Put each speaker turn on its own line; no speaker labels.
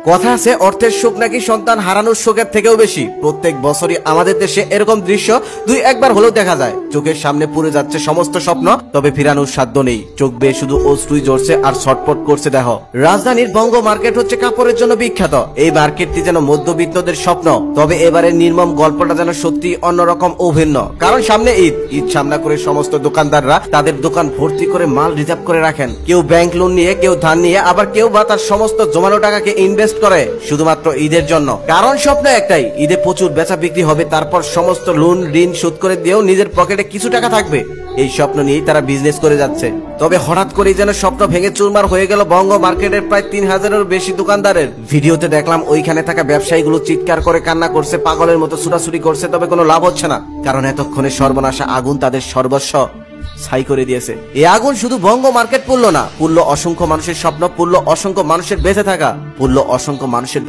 কথা আছে অর্থের সুখ নাকি সন্তান হারানোর শোকের থেকেও বেশি। প্রত্যেক বছরই আমাদের দেশে এরকম দৃশ্য দুই একবার হলেও দেখা যায়। চোখের সামনে পুড়ে যাচ্ছে সমস্ত স্বপ্ন, তবে ফিরানোর সাধ্য নেই। চোখ বেয়ে শুধু অশ্রুই ঝরছে আর ছটফট করছে দেহ। রাজধানীর বঙ্গ মার্কেট হচ্ছে কাপড়ের জন্য বিখ্যাত। এই মার্কেটটি যেন মধ্যবিত্তদের স্বপ্ন। তবে এবারের নির্মম গল্পটা যেন সত্যি অন্যরকম ও ভিন্ন। কারণ সামনে ঈদ সামনা করে সমস্ত দোকানদাররা তাদের দোকান ভর্তি করে মাল রিজার্ভ করে রাখেন। কেউ ব্যাংক লোন নিয়ে, কেউ ধার নিয়ে, আবার কেউ বা তার সমস্ত জমানো টাকাকে ইনভেস্ট করে শুধুমাত্র ঈদের জন্য। কারণ স্বপ্ন একটাই, ঈদে প্রচুর বেচা বিক্রি হবে, তারপর সমস্ত লোন ঋণ শোধ করে দিয়েও নিজের পকেটে কিছু টাকা থাকবে। এই স্বপ্ন নিয়েই তারা বিজনেস করে যাচ্ছে। তবে হঠাৎ করেই যেন স্বপ্ন ভেঙে চুরমার হয়ে গেল বঙ্গ মার্কেটের প্রায় 3000-এরও বেশি দোকানদারের। ভিডিওতে দেখলাম ওইখানে থাকা ব্যবসায়ীগুলো চিৎকার করে কান্না করছে, পাগলের মতো ছুটাছুটি করছে, তবে কোনো লাভ হচ্ছে না। কারণ এতক্ষণে সর্বনাশা আগুন তাদের সর্বস্ব ছাই করে দিয়েছে। এই আগুন শুধু বঙ্গ মার্কেট পুড়ল না, পুড়ল অসংখ্য মানুষের স্বপ্ন, পুড়ল অসংখ্য মানুষের বেঁচে থাকা, পুড়ল অসংখ্য মানুষের